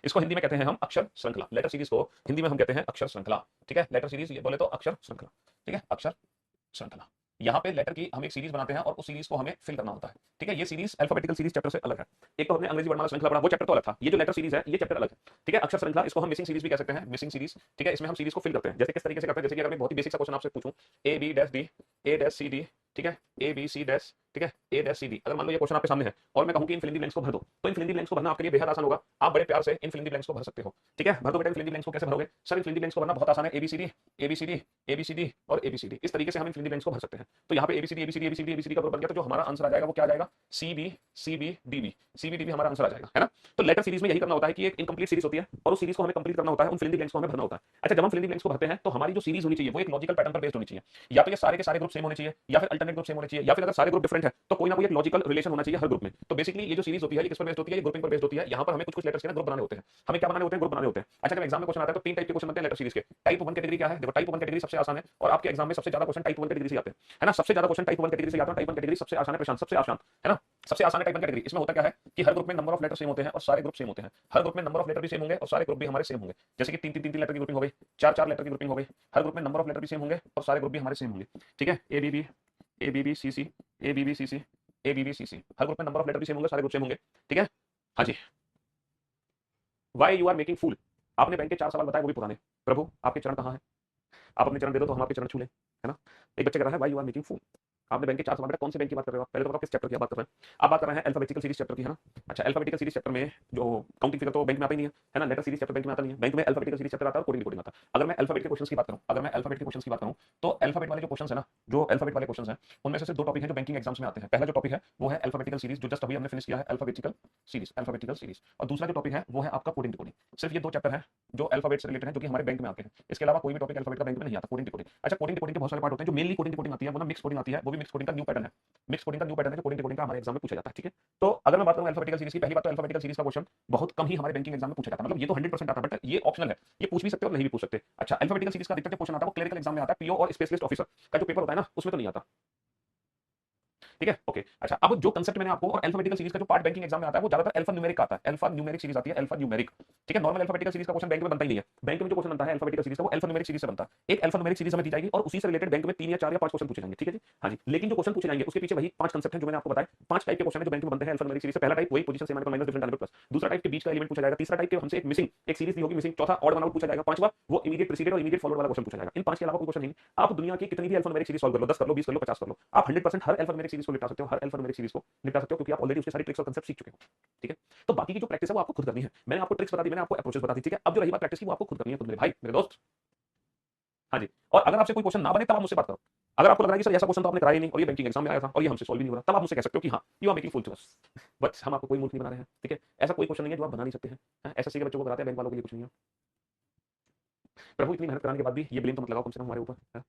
इसको हिंदी में कहते हैं हम अक्षर श्रृंखला। लेटर सीरीज को हिंदी में हम कहते हैं अक्षर श्रृंखला। ठीक है, लेटर सीरीज ये बोले तो अक्षर श्रृंखला। ठीक है, अक्षर श्रृंखला। यहाँ पे लेटर की हम एक सीरीज बनाते हैं और उस सीरीज को हमें फिल करना होता है। ठीक है, ये सीरीज अल्फाबेटिकल सीरीज चैप्टर से अलग है। एक तो हमने अंग्रेजी वर्णमाला श्रृंखला पढ़ा, वो चैप्टर तो अलग था। ये जो लेटर सीरीज है ये चैप्टर अलग है। ठीक है, अक्षर श्रृंखला इसको हम मिसिंग सीरीज भी कह सकते हैं, मिसिंग सीरीज। ठीक है, इसमें हम सीरीज को फिल करते हैं। जैसे किस तरीके से करते हैं, जैसे कि अगर मैं बहुत ही बेसिक सा क्वेश्चन आपसे पूछूं, A B dash D, A dash C D, ठीक है, ए बी सी डैश, ठीक है, ए डैश सी डी। अगर मान लो ये क्वेश्चन आपके सामने है और मैं कहूं कि इन फिल इन द ब्लैंक्स को भर दो, तो इन फिल इन द ब्लैंक्स को भरना आपके लिए बेहद आसान होगा। आप बड़े प्यार से इन फिल इन द ब्लैंक्स को भर सकते हो। ठीक है, भर दो बेटा इन फिल इन द ब्लैंक्स को। कैसे भरोगे सर? इन फिल इन द ब्लैंक्स को भरना बहुत आसान है। A B C D, A B C D, A B C D और ए बी सी डी। इस तरीके से हम इन फिल इन द ब्लैंक्स को भर सकते हैं। तो यहाँ पे ए B C D, A B C D, A B C D, A B C D का ग्रुप बन गया। तो जो हमारा आंसर आ जाएगा वो क्या आ जाएगा? C B, C B D B, C B D B हमारा आंसर आ जाएगा, है ना। तो लेटर सीरीज में यही करना होता है कि एक इनकम्प्लीट सीरीज होती है और उस सीरीज को हमें कंप्लीट करना होता है, उन फिल इन द ब्लैंक्स को हमें भरना होता है। अच्छा, जब हम फिल इन द ब्लैंक्स को भरते हैं तो हमारी जो सीरीज होनी चाहिए वो एक लॉजिकल पैटर्न पर बेस्ड होनी चाहिए। या तो ये सारे के सारे ग्रुप सेम होने चाहिए, या फिर अल्टरनेट ग्रुप सेम होने चाहिए, या फिर अगर सारे ग्रुप डिफरेंट है तो कोई ना कोई एक लॉजिकल रिलेशन होना चाहिए हर ग्रुप में। तो बेसिकली ये जो सीरीज होती है ये किस पर बेस्ड होती है? ये ग्रुपिंग पर बेस्ड होती है। यहाँ पर हमें कुछ कुछ लेटर्स के ना ग्रुप बनाने होते हैं। हमें क्या बनाने होते हैं? ग्रुप बनाने होते हैं। अच्छा, जब एग्जाम में क्वेश्चन आता है तो तीन टाइप के क्वेश्चन बनते हैं लेटर सीरीज के। टाइप 1 कैटेगरी क्या है? देखो, टाइप 1 कैटेगरी सबसे आसान है और आपके एग्जाम में सबसे ज्यादा क्वेश्चन टाइप 1 कैटेगरी से आते हैं, है ना। सबसे ज्यादा क्वेश्चन टाइप 1 कैटेगरी से आते हैं। टाइप 1 कैटेगरी सबसे आसान है प्रशांत, सबसे आसान, है ना, सबसे आसान है टाइप 1 कैटेगरी। इसमें होता क्या है कि हर ग्रुप में नंबर ऑफ लेटर सेम होते हैं और सारे ग्रुप सेम होते हैं। हर ग्रुप में नंबर ऑफ लेटर भी सेम होंगे और सारे ग्रुप भी हमारे सेम होंगे। जैसे कि तीन तीन लेटर की ग्रुपिंग हो गई, चार चार लेटर की ग्रुपिंग हो गई। हर ग्रुप में नंबर ऑफ लेटर भी सेम होंगे और सारे ग्रुप भी हमारे सेम होंगे। ठीक है, A B B, A B B C C, A B B C C, A B B C C. हर ग्रुप में नंबर ऑफ लेटर भी सेम होंगे, सारे ग्रुप सेम होंगे। ठीक है, हाँ जी। Why you are making fool. आपने बैंक के 4 सवाल बताए, वो भी पुराने। प्रभु आपके चरण कहाँ है? आप अपने चरण दे दो तो हम आपके चरण छू लें, है ना। एक बच्चे कर रहा है why you are making fool. आपने बैंक के 4 सवाल, बेटा कौन से बैंक की बात कर रहे हो आप? पहले तो बताओ किस चैप्टर की आप बात कर रहे हैं। आप बात कर रहे हैं अल्फाबेटिकल सीरीज चैप्टर की, है ना। अच्छा, अल्फाबेटिकल सीरीज चैप्टर में जो काउंटिंग फिगर तो बैंक में आता ही नहीं है ना। लेटर सीरीज चैप्टर बैंक में आता नहीं है। बैंक में अल्फाबेटिकल सीरीज चैप्टर आता है और कोडिंग कोडिंग आता है। अगर मैं अल्फाबेट के क्वेश्चंस की बात करूं, अगर मैं अल्फाबेट के क्वेश्चंस की बात करूं तो अल्फाबेट वाले जो क्वेश्चंस है ना, जो अल्फाबेट वाले क्वेश्चंस हैं उनमें से सिर्फ 2 टॉपिक हैं जो बैंकिंग एग्जाम्स में आते हैं। पहला जो टॉपिक है वो है अल्फाबेटिकल सीरीज, जो जस्ट अभी हमने फिनिश किया है, अल्फाबेटिकल सीरीज, अल्फाबेटिकल सीरीज। और दूसरा जो टॉपिक है वो है आपका कोडिंग कोडिंग। सिर्फ ये 2 चैप्टर हैं जो अल्फाबेट से रिलेटेड है, जो कि हमारे बैंक में आते हैं। इसके अलावा कोई भी टॉपिक अल्फाबेट का बैंक में नहीं आता। कोडिंग कोडिंग, अच्छा कोडिंग कोडिंग के बहुत सारे पार्ट होते हैं। जो मेनली कोडिंग कोडिंग आती है वो ना मिक्स कोडिंग आती है, वो भी मिक्स कोडिंग का न्यू पैटर्न है। मिक्स कोडिंग का न्यू पैटर्न है जो कोडिंग कोडिंग का हमारे एग्जाम में पूछा जाता है। ठीक है, तो अगर मैं बात करूं अल्फाबेटिकल सीरीज की, पहली बात तो अल्फाबेटिकल सीरीज का क्वेश्चन बहुत कम ही हमारे बैंकिंग एग्जाम में पूछा जाता है। मतलब ये तो 100% आता है, बट ये ऑप्शनल है, ये पूछ भी सकते हो और नहीं भी पूछ सकते। अच्छा, अल्फाबेटिकल सीरीज का अधिकतर क्वेश्चन आता है वो क्लरिकल एग्जाम में आता है। पीओ और स्पेशलिस्ट ऑफिसर का जो पेपर होता है ना उसमें तो नहीं आता। ठीक है, ओके। अच्छा, अब जो कंसेप्ट मैंने आपको, और अल्फाबेटिकल सीरीज का जो पार्ट बैंकिंग एग्जाम में आता है वो ज्यादातर अल्फा न्यूमेरिक का आता है। अल्फा न्यूमेरिक सीरीज आती है, अल्फा न्यूमेरिक। ठीक है, नॉर्मल अल्फाबेटिकल सीरीज का क्वेश्चन बैंक में बनता ही नहीं है। बैंक में जो क्वेश्चन बनता है अल्फाबेटिकल सीरीज का वो अल्फा न्यूमेरिक सीरीज से बनता है। एक अल्फा न्यूमेरिक सीरीज हमें दी जाएगी और उसी से रिलेटेड बैंक में 3 या 4 या 5 क्वेश्चन पूछे जाएंगे। ठीक है जी, हाँ जी। लेकिन जो क्वेश्चन पूछे जाएंगे उसके पीछे वही 5 कंसेप्ट हैं जो मैंने आपको बताया। 5 टाइप के क्वेश्चन है जो बैंक में बनते हैं अल्फा न्यूमेरिक सीरीज से। पहला टाइप वही position same minus different element plus. दूसरा टाइप के बीच का एलिमेंट पूछा जाएगा। तीसरा टाइप के हमसे एक मिसिंग एक सीरीज भी होगी मिसिंग। चौथा ऑड वन आउट पूछा जाएगा। पांचवा वो इमीडिएट प्रीसीडेड और इमीडिएट फॉलोड वाला क्वेश्चन पूछा जाएगा। इन 5 के अलावा कोई क्वेश्चन नहीं। आप दुनिया की कितनी भी अल्फा न्यूमेरिक सीरीज सॉल्व कर लो, 10 कर लो, 20 कर लो, 50 कर लो, आप 100% हर अल्फा न्यूमेरिक सीरीज को निपटा सकते हो। हर अल्फा न्यूमेरिक सीरीज को निपटा सकते हो क्योंकि आप ऑलरेडी उसके सारी ट्रिक्स और कंसेप्ट सीख चुके हो। ठीक है, तो बाकी की जो प्रैक्टिस है वो आपको खुद करनी है। मैंने आपको ट्रिक्स बता दी, मैंने आपको अप्रोचेस बता दी। ठीक है, अब जो रही बात प्रैक्टिस की वो आपको खुद करनी है, खुद मेरे भाई मेरे दोस्त। हाँ जी, और अगर आपसे कोई क्वेश्चन ना बने तब आप मुझसे बात करो। अगर आपको लग रहा है कि सर ऐसा क्वेश्चन तो आपने कराया ही नहीं और ये बैंकिंग एग्जाम में आया था और ये हमसे सॉल्व ही नहीं हो रहा, तब आप मुझसे कह सकते हो कि हाँ you are making fool to us. But हम आपको कोई मूर्ख नहीं बना रहे हैं। ठीक है, ऐसा कोई क्वेश्चन नहीं है जो आप बना नहीं सकते हैं। एसएससी के बच्चों को कराते हैं, बैंक वालों के लिए कुछ नहीं है। प्रभु इतनी मेहनत कराने के बाद भी ये ब्लेम तो मत लगाओ कम से कम हमारे ऊपर।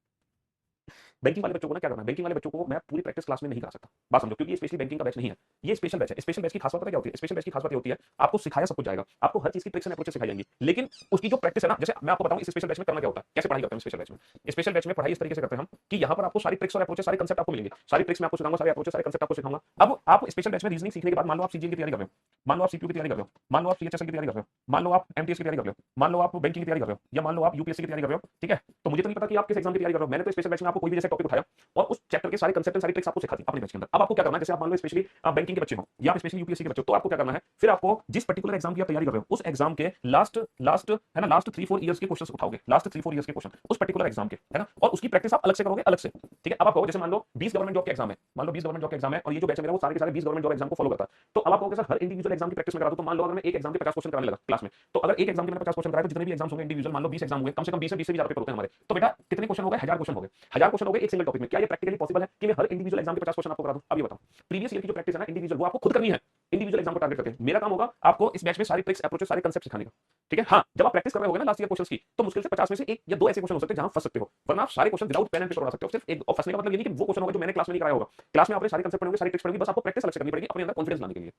बैंकिंग वाले बच्चों को ना क्या करना है, बैंकिंग वाले बच्चों को मैं पूरी प्रैक्टिस क्लास में नहीं करा सकता। बात समझो, क्योंकि ये स्पेशली बैंकिंग का बैच नहीं है, ये स्पेशल बैच है। स्पेशल बैच की खास बात पता क्या होती है? स्पेशल बैच की खास बात होती है आपको सिखाया सब कुछ जाएगा, आपको हर चीज की ट्रिक्स एंड अप्रोचेस सिखाई जाएंगी, लेकिन उसकी जो प्रैक्टिस है ना, जैसे मैं आपको बताऊं इस स्पेशल बैच में करना क्या होता है, कैसे पढ़ाई करते हैं स्पेशल बैच में। स्पेशल बैच में पढ़ाई इस तरीके से करते हैं हम कि यहाँ पर आपको सारी ट्रिक्स और अप्रोचेस, सारे कंसेप्ट आपको मिलेंगे। सारी ट्रिक्स मैं आपको सिखाऊंगा, सारे अप्रोचेस, सारे कंसेप्ट आपको सिखाऊंगा। अब आप स्पेशल बैच में रीजनिंग सीखने के बाद मान लो आप सीजीएल की तैयारी कर रहे हो, मान लो आप सीपीयू की तैयारी कर रहे हो, मान लो आप सीएचएसएल की तैयारी कर रहे हो, मान लो आप एमटीएस की तैयारी कर रहे हो, मान लो आप बैंकिंग की तैयारी कर रहे हो, या मान लो आप यूपीएससी की तैयारी कर रहे हो। ठीक है, तो मुझे तो नहीं पता कि आप किस एग्जाम की तैयारी कर रहे हो। मैंने तो स्पेशल बैच में आपको कोई भी जैसे टॉपिक उठाया और उस चैप्टर के सारे कंसेप्ट सारी ट्रिक्स आपको सिखा दी अपने बैच के अंदर। अब आपको क्या करना है, जैसे आप मान लो स्पेशली बैंकिंग के बच्चे हो या स्पेशली यूपीएससी के बच्चे हो, तो आपको क्या करना है, फिर आपको जिस पर्टिकुलर एग्जाम की आप तैयारी कर रहे हो उस एग्जाम के लास्ट लास्ट है ना, लास्ट 3-4 इयर्स के क्वेश्चंस उठाओगे, लास्ट 3-4 इयर्स के क्वेश्चन उस पर्टिकुलर एग्जाम के, है ना, और उसकी प्रैक्टिस आप अलग से करोगे, अलग से। ठीक है, अब आप कहोगे जैसे मान लो 20 गवर्नमेंट जॉब के एग्जाम है, मान लो 20 गवर्नमेंट जॉब के एग्जाम है और ये जो बैच है मेरा वो सारे के सारे 20 गवर्नमेंट जॉब एग्जाम को फॉलो करता है। तो अब आप कहोगे सर हर इंडिविजुअल एग्जाम की प्रैक्टिस में करा दूं, तो मान लो अगर मैं एक एग्जाम के 50 क्वेश्चन कराने लगा क्लास में, तो अगर एक एग्जाम के मैंने 50 क्वेश्चन कराए तो जितने भी एग्जाम्स होंगे इंडिविजुअल, मान लो 20 एग्जाम हुए, कम से कम 20 से 20 से भी ज्यादा पेपर होते हैं हमारे, तो बेटा कितने क्वेश्चन हो गए? 1000 क्वेश्चन हो गए। 1000 क्वेश्चन हो गए एक सिंगल टॉपिक में। क्या ये प्रैक्टिकली पॉसिबल है कि मैं हर इंडिविजुअल एग्जाम के 50 क्वेश्चन आपको करा दूं? अब ये बताओ, प्रीवियस ईयर की जो प्रैक्टिस है ना इंडिविजुअल, वो आपको खुद करनी है इंडिविजुअल एग्जाम को टारगेट करके। मेरा काम होगा आपको इस बैच में सारी ट्रिक्स अप्रोचेस सारे कंसेप्ट सिखाने का। ठीक है, हाँ, जब आप प्रैक्टिस कर रहे होगे ना लास्ट ईयर क्वेश्चंस की, तो मुश्किल से 50 में से 1 या 2 ऐसे क्वेश्चन हो सकते हैं जहां फंस सकते हो, वरना आप सारे question without pen and paper उड़ा सकते हो। सिर्फ एक, और फंसने का मतलब ये नहीं कि वो क्वेश्चन होगा जो मैंने क्लास में नहीं कराया होगा। क्लास में आपने सारे कंसेप्ट पढ़े होंगे, सारी ट्रिक्स पढ़ी होंगी, बस आपको प्रैक्टिस अलग से करनी पड़ेगी अपने अंदर कॉन्फिडेंस लाने के लिए।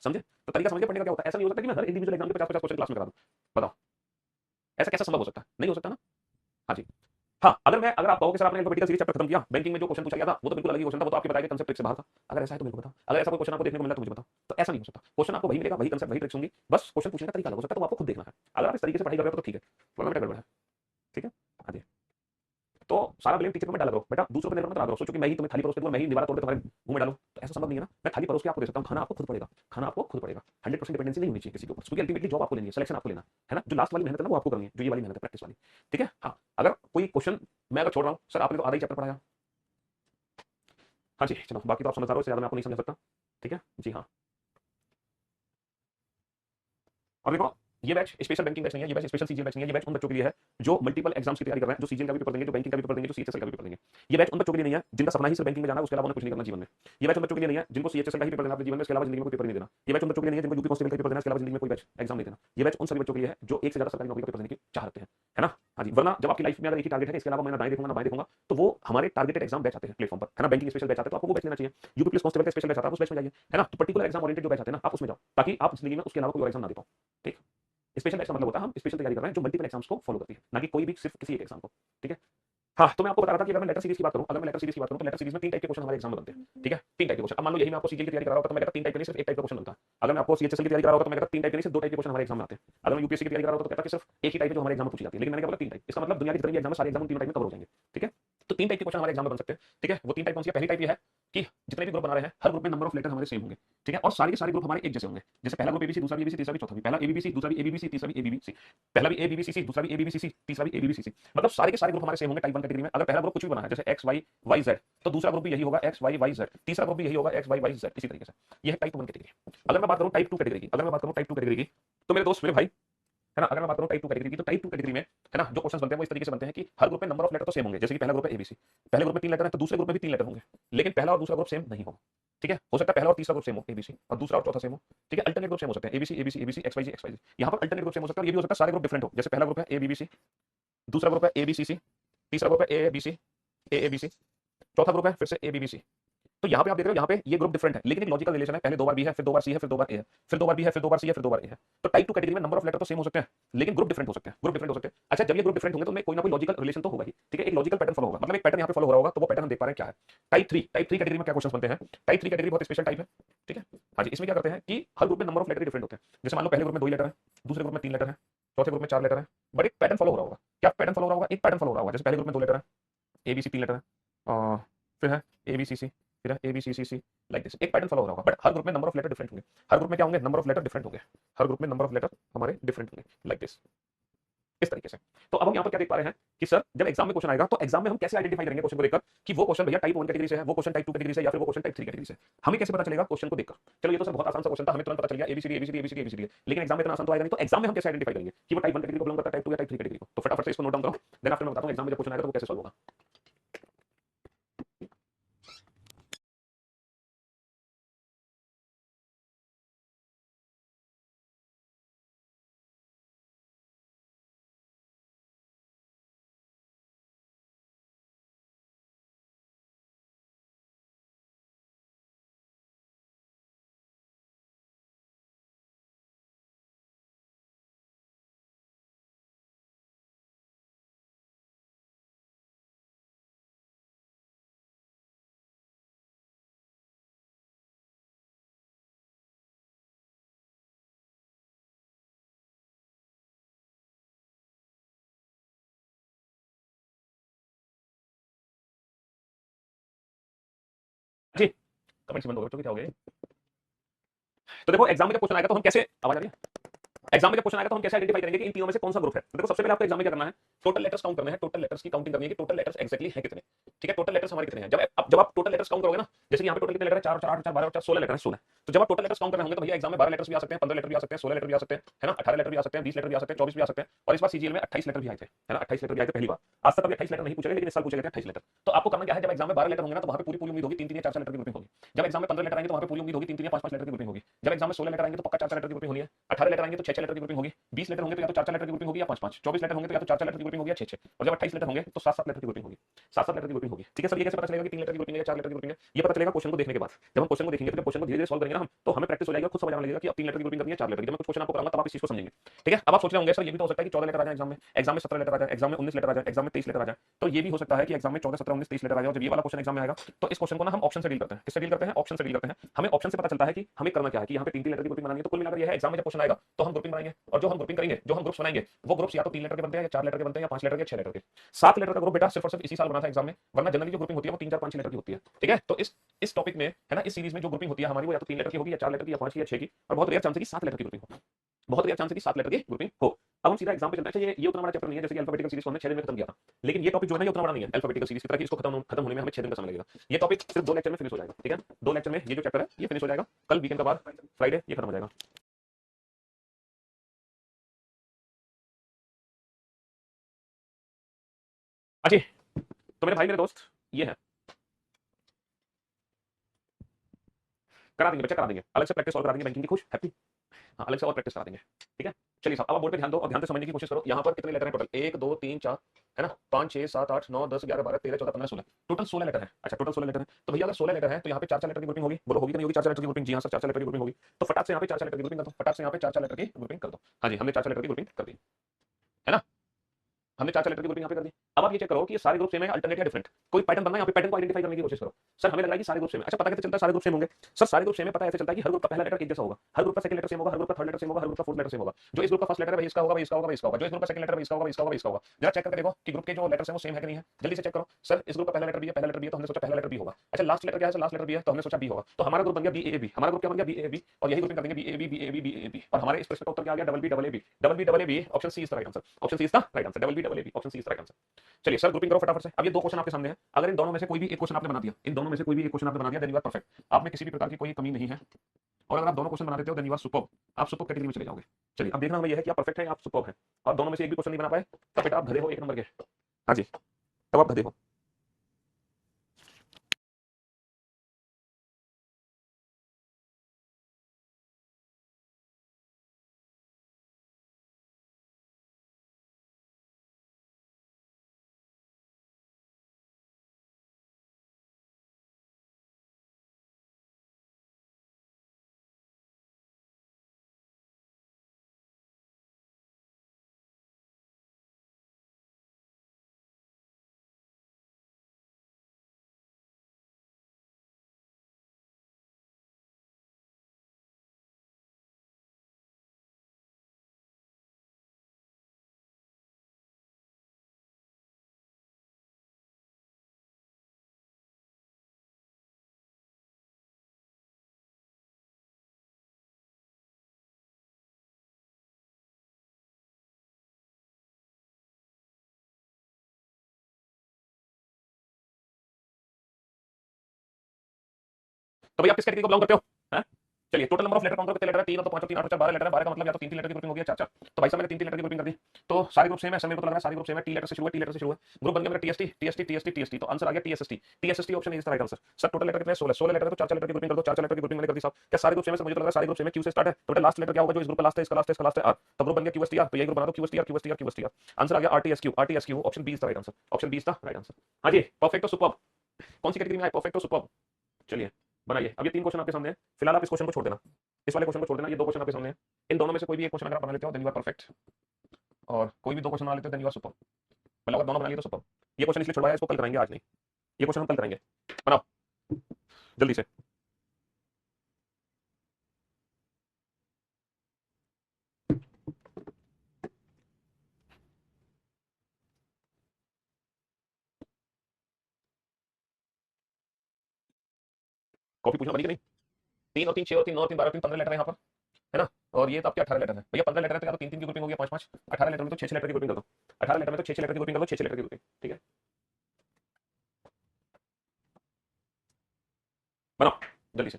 समझे? तो तरीका समझ के पढ़ने का क्या होता है? ऐसा नहीं हो सकता कि मैं हर इंडिविजुअल एग्जाम के 50-50 क्वेश्चन क्लास में करा दूं। बताओ, ऐसा कैसे संभव हो सकता है? नहीं हो सकता ना। हाँ जी, हाँ, अगर आप कहोगे सर आपने अल्फाबेटिकल सीरीज चैप्टर खत्म किया, बैंकिंग में जो क्वेश्चन पूछा गया था वो तो बिल्कुल अलग ही क्वेश्चन था, वो तो आपके बताए गए कंसेप्ट ट्रिक से बाहर था। अगर ऐसा है तो मेरे को बताओ, अगर ऐसा कोई क्वेश्चन आपको देखने को मिला तो मुझे बताओ। तो ऐसा नहीं हो सकता, क्वेश्चन आपको वही मिलेगा, वही कंसेप्ट, वही ट्रिक्स होंगी, बस क्वेश्चन पूछने का तरीका अलग हो सकता है, तो आपको खुद देखना है। अगर आप इस तरीके से पढ़ाई कर रहे हो तो ठीक है, वरना बेटा गड़बड़ है। ठीक है, हाँ जी। तो सारा ब्लेम टीचर पे मत डाला करो बेटा, दूसरों पर निर्भर मत रहा करो, सोचो कि मैं ही तुम्हें थाली परोस के दूंगा, मैं ही निवाला तोड़ के तुम्हारे मुंह में डालूं, तो ऐसा संभव नहीं है ना। मैं थाली परोस के आपको दे सकता हूं, खाना आपको खुद पड़ेगा, खाना आपको खुद पड़ेगा। 100% डिपेंडेंसी नहीं होनी चाहिए किसी के ऊपर, क्योंकि अल्टीमेटली जॉब आपको लेनी है, सिलेक्शन आपको लेना है ना। जो लास्ट वाली मेहनत है ना वो आपको करनी है, जो ये वाली मेहनत है प्रैक्टिस वाली। ठीक है, हाँ। अगर कोई क्वेश्चन मैं अगर छोड़ रहा हूँ, सर आपने तो आधा ही चैप्टर पढ़ाया, हाँ जी चलो, बाकी तो आप समझदार हो, इससे ज्यादा मैं आपको नहीं समझा सकता। ठीक है जी हाँ। और देखो, ये बैच स्पेशल बैंकिंग बैच नहीं है, ये बैच स्पेशल सीजीएल बैच नहीं है, ये बैच उन बच्चों के लिए है जो मल्टीपल एग्जाम्स की तैयारी कर रहे हैं, जो सीजीएल का भी पेपर देंगे, जो बैंकिंग का भी पेपर देंगे, जो सीएचएसएल का भी पेपर देंगे। ये बैच उन बच्चों के लिए नहीं है जिनका सपना ही सिर्फ बैंकिंग में जाना है, उसके अलावा उन्हें कुछ नहीं करना जीवन में। ये बैच उन बच्चों के लिए नहीं है जिनको सीएचएसएल का ही पेपर देना अपने जीवन में, इसके अलावा जिंदगी में कोई पेपर नहीं देना। ये बैच उन बच्चों के लिए नहीं है जिनको यूपी कांस्टेबल का पेपर देना, इसके अलावा जिंदगी में कोई बैच एग्जाम नहीं देना। ये बैच उन सभी बच्चों के लिए है जो एक से ज्यादा सरकारी नौकरी का पेपर देने की चाह रखते हैं, है ना। हाँ जी, वरना जब आपकी लाइफ में अगर एक ही टारगेट है, इसके अलावा मैं ना दाएं देखूंगा ना बाएं देखूंगा, तो वो हमारे टारगेटेड एग्जाम बैच आते हैं प्लेटफॉर्म पर, है ना। बैंकिंग स्पेशल बैच आते हैं तो आपको वो बैच लेना चाहिए। यूपी पुलिस कांस्टेबल का स्पेशल बैच आता है, उस बैच में जाइए, है ना। तो पर्टिकुलर एग्जाम ओरिएंटेड जो बैच आते हैं ना, आप उसमें जाओ, ताकि आप जिंदगी में उसके अलावा कोई और एग्जाम ना दे पाओ। ठीक, स्पेशल बैच का मतलब होता है हम स्पेशल तैयारी कर रहे हैं जो मल्टीपल एग्जाम्स को फॉलो करती है, ना कि कोई भी सिर्फ किसी एक एग्जाम को। ठीक है, हाँ। तो मैं आपको बता रहा था कि अगर मैं लेटर सीरीज की बात करूं, अगर मैं लेटर सीरीज की बात करूं तो लेटर सीरीज में 3 टाइप के क्वेश्चन हमारे एग्जाम में बनते हैं। ठीक है, 3 टाइप के क्वेश्चन। अब मान लो यही मैं आपको सीजीएल की तैयारी कर रहा होता तो मैं कहता 3 टाइप के नहीं सिर्फ 1 टाइप का क्वेश्चन बनता। अगर मैं आपको सीएचएसएल की तैयारी कर रहा होता तो मैं कहता 3 टाइप के नहीं सिर्फ 2 टाइप के क्वेश्चन हमारे एग्जाम में आते हैं। अगर मैं यूपीएससी की तैयारी कर रहा होता तो कहता कि सिर्फ एक ही टाइप है जो हमारे एग्जाम में पूछी जाती है, लेकिन मैंने क्या बोला 3 टाइप। इसका मतलब दुनिया के जितने भी एग्जाम है सारे एग्जाम 3 टाइप में कवर हो जाएंगे। ठीक है, तो 3 टाइप के क्वेश्चन हमारे एग्जाम में बन सकते हैं। ठीक है, वो 3 टाइप कौन सी है? पहली टाइप ये है कि जितने भी ग्रुप बना रहे हैं हर ग्रुप में नंबर ऑफ लेटर हमारे सेम होंगे। ठीक है, और सारे के सारे ग्रुप हमारे एक जैसे होंगे। जैसे पहला ग्रुप एबीसी, दूसरा भी एबीसी, तीसरा भी, चौथा भी। पहला एबीसी, दूसरा भी एबीसी, तीसरा भी एबीसी, पहला भी एबीसी, दूसरा भी एबीसी, तीसरा भी एबीसी। मतलब सारे के सारे ग्रुप हमारे सेम होंगे टाइप 1 कैटेगरी में। अगर पहला ग्रुप कुछ भी बना है जैसे एक्स वाई वाई जेड, तो दूसरा ग्रुप भी यही होगा एक्स वाई वाई जेड, तीसरा ग्रुप भी यही होगा एक्स वाई वाई जेड, इसी तरीके से। ये है टाइप 1 कैटेगरी। अगर मैं बात करूं टाइप 2 कैटेगरी की, अगर मैं बात करूं टाइप 2 कैटेगरी की, तो मेरे दोस्त मेरे भाई, है ना, अगर मैं बात करूं टाइप 2 कैटेगरी की, तो टाइप 2 कैटेगरी में, है ना, जो क्वेश्चंस बनते हैं वो इस तरीके से बनते हैं कि हर ग्रुप में नंबर ऑफ लेटर तो सेम होंगे। जैसे कि पहला ग्रुप है एबीसी, पहले ग्रुप में 3 लेटर है तो दूसरे ग्रुप में भी 3 लेटर होंगे, लेकिन पहला और दूसरा ग्रुप सेम नहीं होगा। ठीक है, हो सकता है पहला और तीसरा ग्रुप सेम हो एबीसी, और दूसरा और चौथा सेम हो। ठीक है, अल्टरनेट ग्रुप सेम हो सकते हैं ABC ABC ABC XYZ XYZ. यहाँ पर अल्टरनेट ग्रुप सेम हो सकता है, और ये भी हो सकता है सारे ग्रुप डिफरेंट हो। जैसे पहला ग्रुप है एबीबीसी, दूसरा ग्रुप है एबीसीसी, तीसरा ग्रुप है एबीसी एबीसी, चौथा ग्रुप है फिर से एबीबीसी। तो यहाँ पे आप देख रहे हो, यहाँ पे ये ग्रुप डिफरेंट है, लेकिन एक लॉजिकल रिलेशन है। पहले 2 बार बी है, फिर 2 बार सी है, फिर 2 बार ए है, फिर 2 बार बी है, फिर 2 बार सी है, फिर 2 बार ए है। तो टाइप 2 कैटेगरी में नंबर ऑफ लेटर तो सेम हो सकते हैं, लेकिन ग्रुप डिफरेंट हो सकते हैं, ग्रुप डिफरेंट हो सकते हैं। अच्छा, जब ये ग्रुप डिफरेंट होंगे तो उनमें कोई ना कोई लॉजिकल रिलेशन तो होगा ही। ठीक है, एक लॉजिकल पैटर्न फॉलो होगा, मतलब एक पैटर्न यहाँ पे फॉलो हो रहा होगा, तो वो पैटर्न हम देख पा रहे हैं क्या है। टाइप 3 कैटेगरी में क्या क्वेश्चन बनते हैं? टाइप 3 कैटेगरी बहुत स्पेशल टाइप है। ठीक है, हाँ जी, इसमें क्या करते हैं कि हर ग्रुप में नंबर ऑफ लेटर डिफरेंट होते हैं। जैसे मान लो पहले ग्रुप में 2 लेटर है, दूसरे ग्रुप में 3 लेटर है, चौथे ग्रुप में 4 लेटर है, बट एक पैटर्न फॉलो हो रहा होगा। क्या पैटर्न फॉलो हो रहा होगा? एक पैटर्न फॉलो हो रहा होगा। जैसे पहले ग्रुप में 2 लेटर है, एबीसी 3 लेटर है, फिर है एबीसीसी, फिर है एबीसीसी, लाइक दिस, एक पैटर्न फॉलो हो रहा होगा। बट हर ग्रुप में नंबर ऑफ लेटर डिफरेंट होंगे, हर ग्रुप में क्या होंगे? नंबर ऑफ लेटर डिफरेंट होंगे, हर ग्रुप में नंबर ऑफ लेटर हमारे डिफरेंट होंगे, लाइक दिस, इस तरीके से। तो अब हम यहाँ पर क्या देख पा रहे हैं कि सर जब एग्जाम में क्वेश्चन आएगा तो एग्जाम में हम कैसे आइडेंटिफाई करेंगे क्वेश्चन को देखकर कि वो क्वेश्चन भैया टाइप 1 कैटेगरी से है, वो क्वेश्चन टाइप 2 कैटेगरी से, या फिर वो क्वेश्चन टाइप 3 कैटेगरी से। हमें कैसे पता चलेगा क्वेश्चन को देखकर? चलो ये तो सर बहुत आसान सा क्वेश्चन था, हमें तुरंत पता चल गया एबीसीडी एबीसीडी एबीसीडी एबीसीडी, लेकिन एग्जाम में इतना आसान तो आएगा नहीं। तो एग्जाम में हम कैसे आइडेंटिफाई करेंगे कि वो टाइप 1 कैटेगरी को बिलोंग करता है, टाइप 2 या टाइप 3 कैटेगरी को? तो फटाफट से इसको नोट डाउन करो, देन आफ्टर मैं बताता हूं एग्जाम में जब क्वेश्चन आएगा तो वो कैसे सॉल्व होगा। जी, कमेंट्स बंद हो गए बच्चों की, क्या हो गया? तो देखो एग्जाम में जब क्वेश्चन आएगा तो हम कैसे, आवाज आ रही है? एग्जाम में जब क्वेश्चन आएगा तो हम कैसे आइडेंटिफाई करेंगे कि इन तीनों में से कौन सा ग्रुप है? तो देखो सबसे पहले आपको एग्जाम में क्या करना है? टोटल लेटर्स काउंट करने हैं, टोटल लेटर्स की काउंटिंग करनी है कि टोटल लेटर्स एक्जेक्टली है कितने। ठीक है, टोटल लेटर्स हमारे कितने हैं? जब आप टोटल लेटर्स काउंट करोगे ना, जैसे यहाँ पे टोटल कितने लेटर है? 4 4 8 4 12 और 4 16 लेटर है, 16। तो जब आप टोटल लेटर्स काउंट कर रहे होंगे तो भैया एग्जाम में 12 लेटर्स भी आ सकते हैं, 15 लेटर भी आ सकते हैं, 16 लेटर भी आ सकते हैं, है ना, 18 लेटर भी आ सकते हैं, 20 लेटर भी आ सकते हैं, 24 भी आ सकते हैं। और इस बार सीजीएल में 28 लेटर भी आए थे, है ना, 28 लेटर भी आए थे पहली बार। आज तक कभी 28 लेटर नहीं पूछे गए, लेकिन इस साल पूछे गए थे 28 लेटर। तो आपको करना क्या है? जब एग्जाम में 12 लेटर होंगे ना तो वहां पे पूरी पूरी उम्मीद होगी 3 3 या 4 4 लेटर की ग्रुपिंग होगी। जब एग्जाम में 15 लेटर आएंगे तो वहां पे पूरी उम्मीद होगी 3 3 या 5 5 लेटर की ग्रुपिंग होगी। जब एग्जाम में 16 लेटर आएंगे तो पक्का 4 4 लेटर की ग्रुपिंग होनी है। 18 लेटर आएंगे तो 6 6 लेटर की ग्रुपिंग होगी, 20 लेटर होंगे तो या तो 4 लेटर की ग्रुपिंग होगी या 5-5, 24 लेटर होंगे तो या तो 4 लेटर की ग्रुपिंग होगी या 6-6, और जब 28 लेटर होंगे तो 7-7 लेटर की ग्रुपिंग होगी, 7-7 लेटर की ग्रुपिंग होगी। ठीक है सर, ये कैसे पता चलेगा कि 3 लेटर की ग्रुपिंग है या 4 लेटर की ग्रुपिंग है? ये पता चलेगा क्वेश्चन को देखने के बाद। जब हम क्वेश्चन को देखेंगे तो जब क्वेश्चन को धीरे-धीरे सॉल्व करेंगे ना हम, तो हमें प्रैक्टिस हो जाएगा, खुद समझ आने लगेगा कि अब 3 लेटर की ग्रुपिंग करनी है, 4 लेटर की। जब मैं कुछ क्वेश्चन आपको कराऊंगा तब आप इस चीज को समझेंगे। ठीक है, अब आप सोच रहे होंगे सर ये भी तो हो सकता है कि 14 लेटर आ जाए एग्जाम में 17 लेटर आ जाए, एग्जाम में 19 लेटर आ जाए, एग्जाम में 23 लेटर आ जाए। तो ये भी हो सकता है कि एग्जाम में 14, 17, 19, 23 लेटर आ जाए। और जब ये वाला क्वेश्चन एग्जाम में आएगा तो इस क्वेश्चन को ना हम ऑप्शन से डील करते हैं। किससे डील करते हैं? ऑप्शन से डील करते हैं। हमें ऑप्शन से पता चलता है कि हमें करना क्या है, कि यहाँ पे 3-3 लेटर की ग्रुपिंग बनानी है। तो कुल मिलाकर ये है, एग्जाम में जब क्वेश्चन आएगा तो हम ग्रुपिंग बनाएंगे, और जो हम ग्रुपिंग करेंगे, जो हम ग्रुप्स बनाएंगे, वो ग्रुप्स या तो 3 लेटर के बनते हैं या 4 लेटर के बनते हैं या 5 लेटर के, 6 लेटर के। 7 लेटर का ग्रुप बेटा सिर्फ और सिर्फ इसी साल बना था एग्जाम में, वरना जनरली जो ग्रुपिंग होती है वो 3, 4, 5 लेटर की होती है। ठीक है, तो इस टॉपिक में है ना, इस सीरीज में जो ग्रुपिंग होती है हमारी, वो या तो 3 लेटर की होगी या 4 लेटर की या 5 की या 6 की, और बहुत रेयर चांस है कि 7 लेटर की ग्रुपिंग हो, बहुत रेयर चांस है कि 7 लेटर की ग्रुपिंग हो। अब हम सीधा एग्जाम पे चलते हैं। ये उतना बड़ा चैप्टर नहीं है, जैसे कि अल्फाबेटिकल सीरीज को हमने 6 दिन में खत्म किया था, लेकिन ये टॉपिक जो है ना ये उतना बड़ा नहीं है अल्फाबेटिकल सीरीज की तरह, कि इसको खत्म होने में हमें 6 दिन का समय लगेगा। ये टॉपिक सिर्फ 2 लेक्चर में फिनिश हो जाएगा। ठीक है, 2 लेक्चर में ये जो चैप्टर है ये फिनिश हो जाएगा। कल वीकेंड के बाद फ्राइडे ये खत्म हो जाएगा। अच्छी, तो मेरे भाई मेरे दोस्त ये है, करा देंगे बच्चा, करा देंगे, अलग से प्रैक्टिस और करा देंगे बैंकिंग की। खुश, हैप्पी? हाँ, अलग से और प्रैक्टिस करा देंगे। ठीक है, चलिए साहब, अब आप बोर्ड पे ध्यान दो और ध्यान से समझने की कोशिश करो। यहाँ पर कितने लेटर हैं टोटल? 1 2 3 4 है ना, 5 6 7 8 9 10 11 12 13 14 15 16, टोटल 16 लेटर है। अच्छा, टोटल 16 लेटर है, तो भैया अगर 16 लेटर है तो यहाँ पे 4-4 लेटर की ग्रुपिंग होगी। बोलो होगी कि नहीं होगी? 4-4 लेटर की ग्रुपिंग, जी हाँ सर 4-4 लेटर की ग्रुपिंग होगी। तो फटाक से यहाँ पे 4-4 लेटर की ग्रुपिंग कर दो, फटाक से यहाँ पे 4-4 लेटर की ग्रुपिंग कर दो। हाँ जी, हमने 4-4 लेटर की ग्रुपिंग कर दी है ना, हमने 4-4 लेटर की ग्रुपिंग यहाँ पे कर दी। अब आप ये चेक करो कि ये सारे ग्रुप सेम है, अल्टरनेट या डिफरेंट, कोई पैटर्न बनना है यहाँ पे, पैटर्न को आइडेंटिफाई करने की कोशिश करो। सर हमें लग रहा है कि सारे ग्रुप सेम है। अच्छा, पता कैसे चलता है सारे ग्रुप सेम होंगे? सर सारे ग्रुप सेम है, पता ऐसे चलता है कि हर ग्रुप का पहला लेटर एक जैसा होगा, हर ग्रुप का सेकंड लेटर सेम होगा, हर ग्रुप का थर्ड लेटर सेम होगा, हर ग्रुप का फोर्थ लेटर सेम होगा। जो इस ग्रुप का फर्स्ट लेटर है वही इसका होगा, वही इसका होगा, वही इसका होगा। जो इस ग्रुप का सेकंड लेटर है वही इसका होगा, वही इसका होगा, वही इसका होगा। जरा चेक करके देखो कि ग्रुप के जो लेटर्स हैं वो सेम है कि नहीं है। जल्दी से चेक करो। सर इस ग्रुप का पहला लेटर बी है, पहला लेटर बी है, तो हमने सोचा पहला लेटर बी होगा। अच्छा, लास्ट लेटर क्या है? सर लास्ट लेटर बी है, तो हमने सोचा बी होगा। तो हमारा ग्रुप बन गया बी ए बी। हमारा ग्रुप क्या बन गया? बी ए बी, और यही ग्रुपिंग कर देंगे B A B B A B B A B. और हमारे इस प्रश्न का उत्तर क्या आ गया? Double B double A B, double B double A B. Option C is the right answer, option C is the right answer, double B double A B, option C is the right answer. चलिए sir grouping करो फटाफट से। अब ये 2 question आपके सामने हैं, अगर इन दोनों में से कोई भी एक क्वेश्चन आपने बना दिया, इन दोनों में से कोई भी एक क्वेश्चन आपने बना दिया, देन यू आर परफेक्ट। आप में किसी भी प्रकार की कोई कमी नहीं है, और अगर आप दोनों क्वेश्चन बना देते हो देन यू आर सुपर्ब, आप सुपर्ब कैटेगरी में चले जाओगे। चलिए अब देखना हमें यह है कि आप परफेक्ट हैं या आप सुपर्ब हैं, और दोनों में से एक भी क्वेश्चन नहीं बना पाए तब बेटा आप गधे हो, 1 नंबर के। हाँ जी, तब आप गधे हो। तो भैया आप किस कैटेगरी को बिलोंग करते हो? हैं? चलिए total number of letter count करो, कितने लेटर है? 3 और 2 5 और 3 8 और 4 12 लेटर है। 12 का मतलब या तो 3 3 लेटर की ग्रुपिंग होगी या 4 4। तो भाई साहब मैंने 3 3 लेटर की ग्रुपिंग कर दी। तो सारे ग्रुप सेम है, ऐसा मेरे को तो लग रहा है सारे ग्रुप सेम है। टी लेटर से शुरू है, टी लेटर से शुरू है। ग्रुप बन गया मेरा टीएसटी टीएसटी टीएसटी टीएसटी, तो आंसर आ गया TSST. TSST option is the right answer. Sir total letter कितने? 16 16 लेटर है, तो 4 4 लेटर की ग्रुपिंग कर दो। 4 4 लेटर की ग्रुपिंग मैंने कर दी साहब। क्या सारे ग्रुप सेम है? मुझे तो लग रहा है सारे ग्रुप सेम है। क्यू से स्टार्ट है, तो बेटा लास्ट लेटर क्या होगा? जो इस ग्रुप का लास्ट है, इसका लास्ट है, इसका लास्ट है आर, तो ग्रुप बन गया क्यूएसटीआर। तो यही ग्रुप बना दो, क्यूएसटीआर क्यूएसटीआर क्यूएसटीआर। आंसर आ गया RTSQ RTSQ, option B is the right answer, option B is the right answer. हाँ जी, परफेक्ट और सुपर्ब कौन सी कैटेगरी में आए? परफेक्ट और सुपर्ब। चलिए बनाइए। अब ये 3 क्वेश्चन आपके सामने हैं, फिलहाल आप इस क्वेश्चन को छोड़ देना, इस वाले क्वेश्चन को छोड़ देना। ये 2 क्वेश्चन आपके सामने हैं, इन दोनों में से कोई भी एक क्वेश्चन अगर आप बना लेते हो देन यू आर परफेक्ट, और कोई भी 2 क्वेश्चन बना लेते हो देन यू आर सुपर। मतलब अगर दोनों बना लिए तो सुपर। ये क्वेश्चन इसलिए छुड़वाया, इसको कल कराएंगे, आज नहीं। ये क्वेश्चन हम कल कराएंगे, बनाओ जल्दी से। कॉपी पूछना बनी कि नहीं? 3 और 3 6 और 3 9 और 3 12 3 15 लेटर है यहाँ पर, है ना, और ये तो आपके 18 लेटर है भैया। 15 लेटर है तो या तो 3 3 की ग्रुपिंग होगी या 5 5। 18 लेटर में तो 6 6 लेटर की ग्रुपिंग कर दो, 18 लेटर में तो 6 6 लेटर की ग्रुपिंग कर दो, 6 6 लेटर की ग्रुपिंग। ठीक है, बनाओ जल्दी से।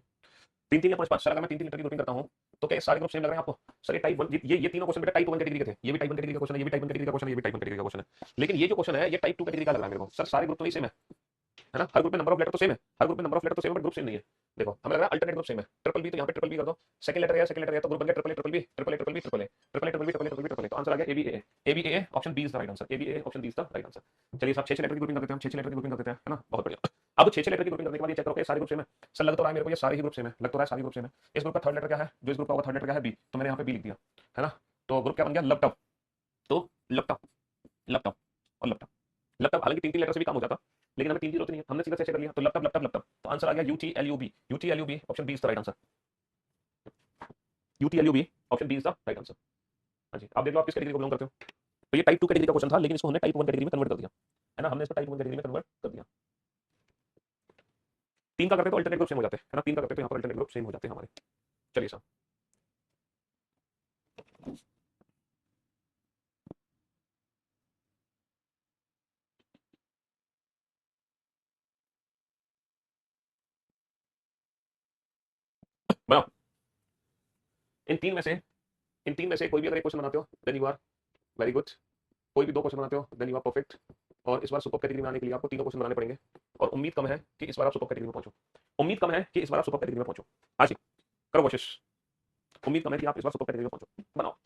3 3 या 5 5। सर अगर मैं 3 3 लेटर की ग्रुपिंग करता हूँ तो क्या ये सारे ग्रुप सेम लग रहे हैं आपको? सर ये टाइप 1, ये तीनों क्वेश्चन बेटा टाइप 1 कैटेगरी के थे। ये भी टाइप 1 कैटेगरी का क्वेश्चन है, ये भी टाइप 1 कैटेगरी का क्वेश्चन है, ये भी टाइप 1 कैटेगरी का क्वेश्चन है। लेकिन ये जो क्वेश्चन है ये टाइप 2 कैटेगरी का लग रहा है मेरे को। सर सारे ग्रुप तो नहीं सेम है ना, हर ग्रुप में नंबर ऑफ लेटर तो सेम है, हर ग्रुप में नंबर ऑफ लेटर तो सेम है, बट ग्रुप सेम नहीं है। देखो हमें लग रहा है अल्टरनेट ग्रुप सेम है, ट्रिपल बी तो यहाँ पे ट्रिपल बी कर दो, सेकंड लेटर है तो ग्रुप बन गया triple A triple B triple A triple B triple A triple A triple B triple A triple B triple A, तो आंसर आ गया A B A option B is the right answer, A B A option B is the right answer. चलिए साहब 6 letter की grouping कर देते हैं, हम 6 लेटर की ग्रुपिंग कर देते हैं, है ना, बहुत बढ़िया। अब 6 लेटर की ग्रुपिंग करने के बाद ये चेक करो कि सारे ग्रुप सेम है। सर लग तो रहा है मेरे को ये सारे ही ग्रुप सेम है, लग तो रहा है सारे ग्रुप सेम है। इस ग्रुप का थर्ड लेटर क्या है, जो इस ग्रुप का होगा थर्ड लेटर क्या है, बी, तो मैंने यहाँ पे बी लिख दिया, है ना। तो ग्रुप क्या बन गया, लपटप, तो लपटप लपटप और लपटप लपटप, हालांकि तीन तीन लेटर से भी काम हो जाता, लेकिन हमें तीन की जरूरत नहीं है, हमने सीधा से कर लिया, तो लपटप लपटप लपटप, तो आंसर आ गया UTLUB, UTLUB option B is the right answer, UTLUB option B is the right answer. हाँ जी, आप देख लो आप किस कैटेगरी को बिलोंग करते हो। तो ये टाइप 2 कैटेगरी का क्वेश्चन था, लेकिन इसको हमने टाइप 1 कैटेगरी में कन्वर्ट कर दिया, है ना, हमने इसको टाइप 1 कैटेगरी में कन्वर्ट कर दिया। 3 का करते तो अल्टरनेट ग्रुप सेम हो जाते हैं, है ना, 3 का करते तो यहाँ पर अल्टरनेट ग्रुप सेम हो जाते हैं हमारे। चलिए साहब बनाओ, इन तीन में से कोई भी अगर एक क्वेश्चन बनाते हो then you are very good, कोई भी दो क्वेश्चन बनाते हो देन यू आर परफेक्ट। और इस बार सुपर कैटेगरी में आने के लिए आपको तीनों क्वेश्चन बनाने पड़ेंगे, और उम्मीद कम है कि इस बार आप सुपर कैटेगरी में पहुंचो, उम्मीद कम है कि इस बार आप सुपर कैटेगरी में पहुंचो। हाँ जी, करो कोशिश, उम्मीद कम है कि आप इस बार सुपर कैटेगरी में पहुंचो, बनाओ।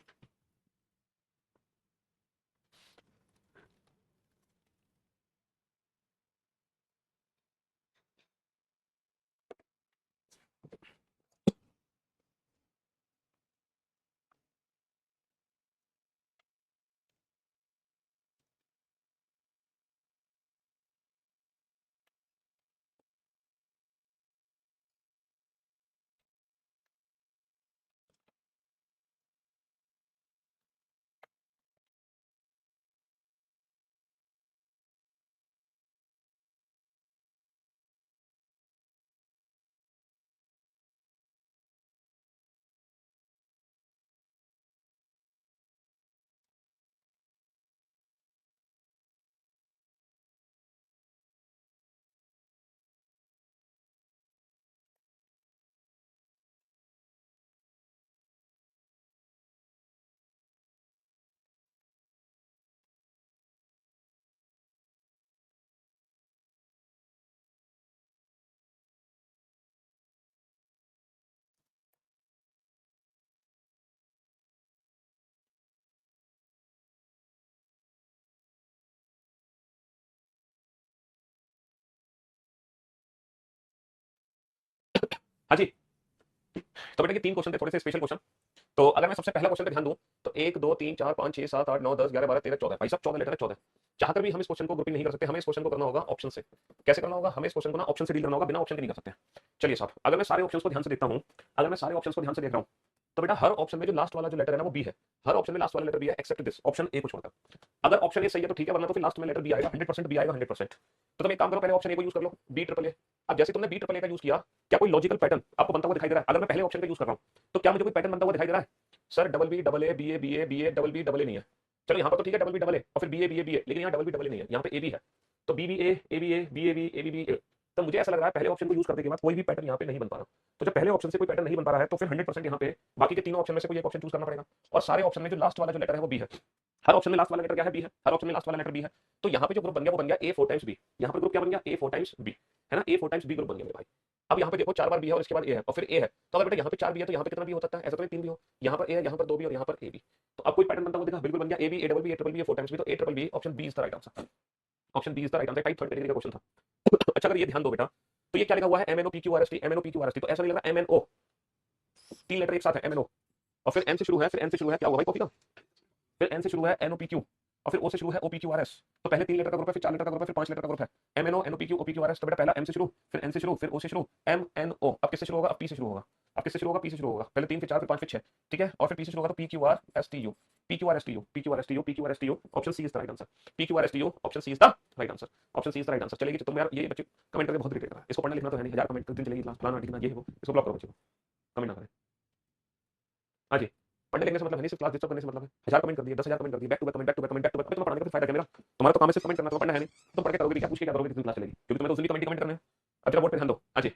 हाँ जी, तो बेटा ये तीन क्वेश्चन थे, थोड़े से स्पेशल क्वेश्चन। तो अगर मैं सबसे पहला क्वेश्चन पे ध्यान दूं तो 1 2 3 4 5 6 7 8 9 10 11 12 13 14, भाई साहब 14 लेटर है, 14। चाहकर भी हम इस क्वेश्चन को ग्रुपिंग नहीं कर सकते, हमें इस क्वेश्चन को करना होगा ऑप्शन से। कैसे करना होगा, हमें इस क्वेश्चन को ना ऑप्शन से डील करना होगा, बिना ऑप्शन के नहीं कर सकते। चलिए साहब, अगर मैं सारे ऑप्शंस को ध्यान से देखता हूं, अगर मैं सारे ऑप्शंस को ध्यान से देख रहा हूं, तो बेटा हर ऑप्शन में जो लास्ट वाला जो लेटर है ना वो बी है, हर ऑप्शन में लास्ट वाला लेटर बी है एक्सेप्ट दिस ऑप्शन ए को छोड़कर। अगर ऑप्शन ए सही है तो ठीक है, वरना तो फिर लास्ट में लेटर बी आएगा, 100% बी आएगा 100%। तो तुम एक काम करो, पहले ऑप्शन ए को यूज कर लो, बी ट्रिपल ए। अब जैसे तुमने बी ट्रिपल ए का यूज किया, क्या कोई लॉजिकल पैटर्न आपको बनता हुआ दिखाई दे रहा है? अगर मैं पहले ऑप्शन का यूज कर रहा हूं तो क्या मुझे कोई पैटर्न बनता हुआ दिखाई दे रहा है? Sir double B double A B A B A B A double B double A नहीं है। चलो यहाँ पर तो ठीक है डबल बी डबल ए और फिर B A B A B A, लेकिन यहाँ डबल बी डबल ए नहीं है, यहाँ पे ए बी है। तो B B A B A B A B A B B A. तो मुझे ऐसा लग रहा है पहले ऑप्शन को यूज करने के बाद कोई भी पैटर्न यहाँ पे नहीं बन पा रहा। तो जब पहले ऑप्शन से कोई पैटर्न नहीं बन पा रहा है तो फिर 100% यहाँ पे बाकी के तीनों ऑप्शन में से कोई एक ऑप्शन चूज करना पड़ेगा, और सारे ऑप्शन में जो लास्ट वाला जो लेटर है वो बी है। हर ऑप्शन में लास्ट वाला लेटर क्या है, बी है, हर ऑप्शन में लास्ट वाला लेटर बी है। तो यहाँ पे जो ग्रुप बन गया वो बन गया ए 4 टाइम्स बी, यहाँ पर ग्रुप क्या बन गया ए 4 टाइम्स बी, है ना, ए 4 टाइम्स बी ग्रुप बन गया मेरे भाई। अब यहाँ पे देखो 4 बार बी है और इसके बाद ए है और फिर ए है, तो अगर बेटा यहाँ पे 4 बी है तो यहाँ पे कितना बी हो सकता है? ऐसा तो 3 बी हो, यहाँ पर ए है, यहाँ पर 2 बी और यहाँ पर ए बी। तो अब कोई पैटर्न बनता हुआ देखा, बिल्कुल बन गया A B A double B A triple B A 4 times B, तो A triple B option B is the right answer, option B is the right answer. Type 3 category का क्वेश्चन था। अच्छा अगर ये ध्यान दो बेटा, तो ये क्या लिखा हुआ है, MNO PQ RST MNO PQ RST, तो ऐसा नहीं लग रहा MNO, 3 लेटर एक साथ है MNO, और फिर एन से शुरू है, फिर एन से शुरू है, क्या हुआ भाई कॉपी का, फिर एन से शुरू है NOPQ, और फिर ओ से शुरू है OPQRS। तो पहले 3 लेटर का ग्रुप है, फिर 4 लेटर का ग्रुप है, फिर 5 लेटर का ग्रुप है, MNO NOPQ OPQRS। तो बेटा पहला M से शुरू, फिर N से शुरू, फिर O से शुरू, MNO। अब किससे शुरू होगा? अब P से शुरू होगा। अब किससे शुरू होगा? P से शुरू होगा। पहले 3 फिर 4 फिर 5 फिर 6, ठीक है, और फिर P से शुरू होगा तो PQRSTU PQRSTU PQRSTU PQRSTU option C is the right answer, PQRSTU option C is the right answer, option C is the right answer. चलेगी तुम यार, ये बच्चे कमेंट करके बहुत इरिटेट कर रहा है, इसको पढ़ना लिखना तो है नहीं, 1000 कमेंट करते चलेगी क्लास, फलाना लिखना ये है वो, इसको ब्लॉक करो बच्चे को, कमेंट ना करें। हाँ जी, पढ़ने लिखने से मतलब है नहीं, सिर्फ क्लास डिस्टर्ब करने से मतलब है। 1000 कमेंट कर दिए, 10,000 कमेंट कर दिए, back to back comment, back to back comment, back to back, तुम्हें पढ़ाने का फायदा क्या मेरा? तुम्हारा तो काम है सिर्फ कमेंट करना, तो पढ़ना है नहीं, तुम पढ़ के करोगे क्या, पूछ के क्या करोगे, कितनी क्लास चलेगी? क्योंकि तुम्हें तो उस दिन कमेंट करने हैं। अब जरा बोर्ड पे ध्यान दो। हाँ जी,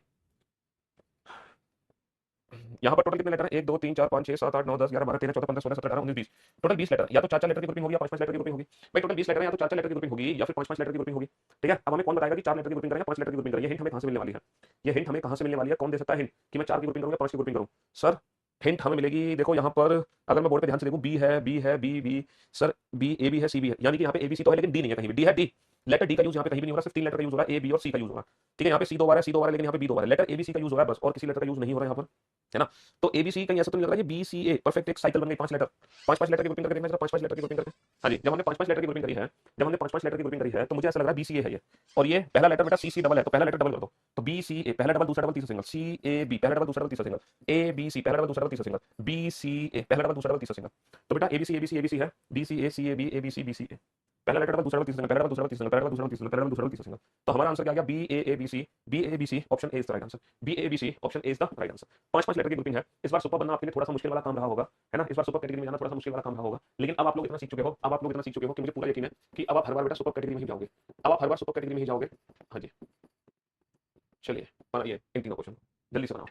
यहाँ पर टोटल कितने लेटर है? 1 2 3 4 5 6 7 8 9 10 11 12 13 14 15 16 17 18 19 20। टोटल 20 लेटर, या तो 4 4 लेटर की ग्रुपिंग होगी या 5 5 लेटर की ग्रुपिंग होगी। भाई टोटल 20 लेटर है, या तो 4 4 लेटर की ग्रुपिंग होगी या फिर 5 5 लेटर की ग्रुपिंग होगी। ठीक है, अब हमें कौन बताएगा कि 4 लेटर की ग्रुपिंग करें या 5 लेटर की ग्रुपिंग करें? ये हिंट हमें कहां से मिलने वाली है? ये हिंट हमें कहां से मिलने वाली है? कौन दे सकता है हिंट कि मैं 4 की ग्रुपिंग करूं या 5 की ग्रुपिंग करूं? सर हिंट हमें मिलेगी, देखो यहाँ पर अगर मैं बोर्ड पे ध्यान से देखूं, बी है, बी है, B B, sir B A B है, सी बी है, यानी कि यहाँ पे ए बी सी तो है लेकिन डी नहीं है कहीं भी। डी है, डी लेटर डी का यूज यहाँ पे कहीं भी नहीं हो रहा, सिर्फ 3 लेटर का यूज हो रहा है, ए बी और सी का यूज हो रहा है। ठीक है, यहाँ पे सी 2 बार है, सी 2 बार है, लेकिन यहाँ पे बी 2 बार है, लेटर ए बी सी का यूज हो रहा है बस, और किसी लेटर का यूज नहीं हो रहा है यहाँ पर, है ना। तो ए बी सी कहीं ऐसा तो नहीं लग रहा है, बी सी ए परफेक्ट एक साइकिल बन गई, 5 लेटर, 5 लेटर की ग्रुपिंग करके देखना जरा, 5 लेटर की ग्रुपिंग करके। हाँ जी, जब हमने 5 लेटर की ग्रुपिंग करी है, जब हमने 5 लेटर की ग्रुपिंग करी है, तो मुझे ऐसा लग रहा है बी सी ए है ये, और ये पहला लेटर बेटा सी सी डबल है, तो पहला लेटर डबल कर दो, तो बी सी ए पहला डबल दूसरा डबल तीसरा सिंगल, सी ए बी पहला डबल दूसरा डबल तीसरा सिंगल, ए बी सी पहला डबल दूसरा डबल तीसरा सिंगल, बी सी ए पहला डबल दूसरा डबल तीसरा सिंगल। तो बेटा A B C A B C A B C है, B C A C A B A B C B C A, पहला लेटर डबल दूसरा double तीसरा single, पहला डबल दूसरा डबल तीसरा सिंगल, पहला डबल दूसरा डबल तीसरा सिंगल, पहला डबल दूसरा डबल तीसरा सिंगल। तो हमारा आंसर क्या आ गया? B A B C, B A B C option A is the right answer, B A B C option A is the right answer. 5 5 letter की ग्रुपिंग है, इस बार सुपर बनना आपके लिए थोड़ा सा मुश्किल वाला काम रहा होगा, है ना, इस बार सुपर कैटेगरी में जाना थोड़ा सा मुश्किल वाला काम रहा होगा, लेकिन अब आप लोग इतना सीख चुके हो, अब आप लोग इतना सीख चुके हो कि मुझे पूरा यकीन है कि अब आप हर बार बेटा सुपर कैटेगरी में ही जाओगे, अब आप हर बार सुपर कैटेगरी में ही जाओगे। हाँ जी, चलिए बनाइए इन तीनों क्वेश्चन, जल्दी से बनाओ।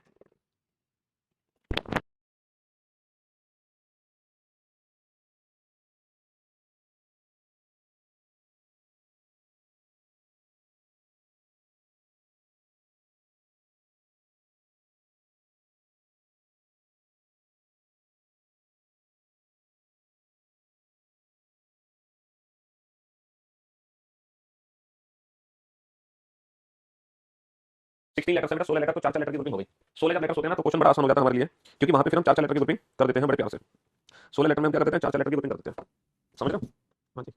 सिक्सटीन लेटर से बेटा 16 लेटर, तो 4 4 लेटर की ग्रुपिंग हो गई। 16 जब लेटर्स होते हैं ना तो क्वेश्चन बड़ा आसान हो जाता है हमारे लिए, क्योंकि वहां पे फिर हम 4 4 लेटर की ग्रुपिंग कर देते हैं बड़े प्यार से। 16 लेटर में हम क्या कर देते हैं? 4 4 लेटर की ग्रुपिंग कर देते हैं, समझ रहे हो? हाँ जी।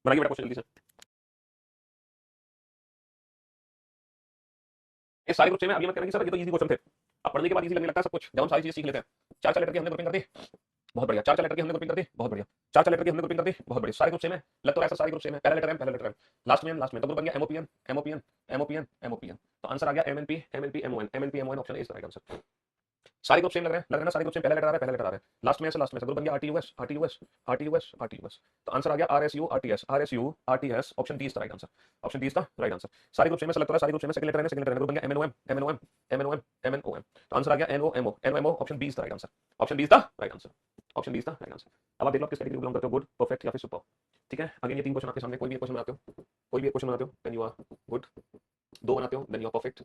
बनाइए बेटा क्वेश्चन जल्दी से। ये सारे ग्रुप सेम है, अभी मत कहना कि सर ये तो इजी क्वेश्चन थे। अब पढ़ने के बाद इजी लगने लगता है सब कुछ, जब हम सारी चीजें सीख लेते हैं। 4 4 लेटर की हमने ग्रुपिंग कर दी, बहुत बढ़िया। 4 4 लेटर की हमने ग्रुपिंग कर दी, बहुत बढ़िया। 4 4 लेटर की हमने ग्रुपिंग कर दी, बहुत बढ़िया। सारे ग्रुप सेम है, लग तो ऐसा सारे ग्रुप सेम है, पहला लेटर एम, पहला लेटर एम, लास्ट में एम, लास्ट में, तो ग्रुप बन गया एमओपीएन, एमओपीएन, एमओपीएन, एमओपीएन। तो आंसर आ गया MNP, MNP, MON, MNP, MON, option A is the right answer. सारे ग्रुप सेम लग रहे हैं ना, सारे ग्रुप सेम, पहला लेटर आ रहा है, पहला लेटर आ रहा है, लास्ट में से, लास्ट में से, ग्रुप बन गया आरटीयूएस, आरटीयूएस, आरटीयूएस, आरटीयूएस। तो आंसर आ गया RSU, RTS, RSU, RTS, option D is the right answer, option D is the right answer. सारे ग्रुप सेम में सेलेक्ट हो रहा है, सारे ग्रुप सेम में, सेकंड लेटर है, सेकंड लेटर है, ग्रुप बन गया एमएनओएम, एमएनओएम, एमएनओएम, एमएनओएम। तो आंसर आ गया NOMO, NOMO, option B is the right answer, option B is the right answer, option B is the right answer. अब आप देख लो आप किस कैटेगरी में बिलोंग करते हो, गुड, परफेक्ट या फिर सुपर। ठीक है, अगेन ये 3 क्वेश्चन आपके सामने, कोई भी एक क्वेश्चन बनाते हो, कोई भी एक क्वेश्चन बनाते हो, देन यू आर गुड। 2 बनाते हो, देन यू आर परफेक्ट,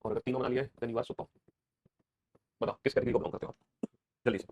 और अगर तीनों बना लिए, देन यू आर सुपर। बताओ किस कैटेगरी को बिलोंग करते हो आप, जल्दी से।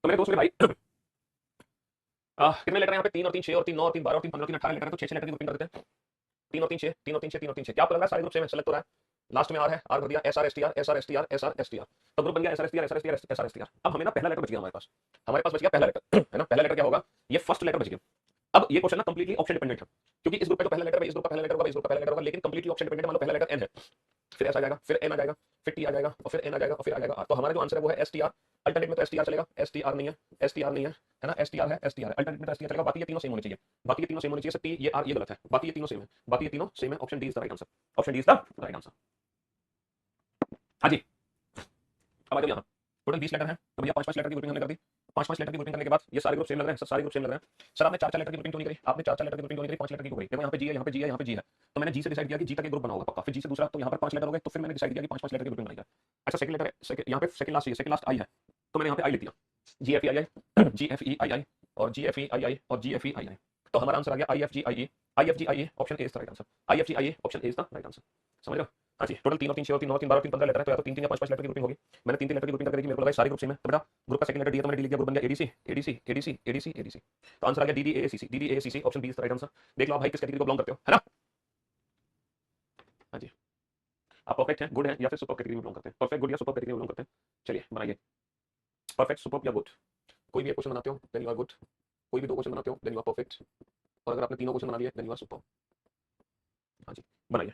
तो मेरे दोस्त मेरे भाई, कितने लेटर हैं यहाँ पे? 3 और 3 6 और 3 9 और 3 12 और 3 15 और 3 18 लेटर है, तो 6 6 लेटर की ग्रुपिंग कर देते हैं। 3 और 3 6, 3 और 3 6, 3 और 3 6, क्या आपको लग रहा है सारे ग्रुप सेम है, सेलेक्ट हो रहा है? लास्ट में आर है, आर कर दिया, S R S T R, S R S T R, S R S T R, तो ग्रुप बन गया S R S T R, S R S T R, S R S T R. अब हमें ना पहला letter बच गया हमारे पास बच गया पहला लेटर है ना। पहला लेटर क्या होगा, ये फर्स्ट लेटर बच गया। अब ये क्वेश्चन ना कंप्लीटली ऑप्शन डिपेंडेंट है, क्योंकि इस ग्रुप पे तो पहला लेटर है, इस ग्रुप का पहला लेटर होगा, इस ग्रुप का पहला लेटर होगा, लेकिन कंप्लीटली ऑप्शन डिपेंडेंट है। मान लो पहला लेटर एन है, फिर एस आ जाएगा, फिर एन आ जाएगा, फिर टी आ जाएगा, और फिर एन आ जाएगा, और फिर आ जाएगा आर। तो हमारा जो आंसर है वो है एस टी आर। अल्टरनेट में तो एस टी आर चलेगा, एस टी आर नहीं है, एस टी आर नहीं है ना, एस टी आर है, एस टी आर है। अल्टरनेट में तो एस टी आर चलेगा। बाकी ये तीनों सेम होने चाहिए, बाकी ये तीनों सेम होने चाहिए। टी ये आर ये गलत है, बाकी ये तीनों सेम है, बाकी ये तीनों सेम है। Option D is the right answer, option D is the right answer. हाँ जी, अब आ जाओ यहाँ। टोटल 20 लेटर हैं, तो भैया 5-5 लेटर की ग्रुपिंग हमने कर दी। 5-5 लेटर की ग्रुपिंग करने के बाद ये सारे ग्रुप सेम लग रहे हैं सर, सारे ग्रुप सेम लग रहे हैं सर। आपने 4-4 लेटर की ग्रुपिंग क्यों नहीं करी? आपने 4-4 लेटर की ग्रुपिंग क्यों नहीं करी? 5 लेटर की क्यों करी? देखो यहाँ पे जी है, यहाँ पे जी है, यहाँ पे जी है, तो मैंने जी से डिसाइड किया कि जी तक एक ग्रुप बना होगा पक्का, फिर जी से दूसरा, तो यहाँ पर 5 लेटर हो गए, तो फिर मैंने डिसाइड किया कि 5-5 लेटर की ग्रुपिंग बनाई जाए। अच्छा सेकंड लेटर है, यहाँ पे सेकंड लास्ट, सेकंड लास्ट आई है, तो मैंने यहाँ पे आई लिख दिया, जी एफ ई आई आई, जी एफ ई आई आई, और जी एफ ई आई आई, और जी एफ ई आई आई। तो हमारा आंसर आ गया I F G I A, I F G I A, option A is the right answer, I F G I A, option A is the right answer. समझ रहे हो? हाँ जी, total 3 और 3 6 और 3 9 3 12 3 15 लेटर है, तो या तो 3-3 या 5-5 लेटर की ग्रुपिंग होगी। मैंने 3-3 लेटर की ग्रुपिंग करके मेरे को लगा सारे ग्रुप सेम है, तो बेटा ग्रुप का सेकंड लेटर डी है, तो मैंने डी लिख दिया, ग्रुप बन गया A D C, A D C, A D C, A D C, A D C. तो आंसर आ गया D D A C C, D D A C C, option B is the right answer. देख लो आप भाई किस कैटेगरी को बिलोंग करते हो, है ना? हाँ जी, आप परफेक्ट हैं, गुड हैं, या फिर सुपर कैटेगरी में बिलोंग करते हैं? परफेक्ट, गुड या सुपर कैटेगरी में बिलोंग करते हैं? चलिए बनाइए, परफेक्ट, सुपर या गुड। कोई भी एक क्वेश्चन बनाते हो देन यू आर गुड, कोई भी 2 क्वेश्चन बनाते हो देन यू आर परफेक्ट, और अगर आपने तीनों क्वेश्चन बना लिए देन यू आर सुपर। हाँ जी, बनाइए।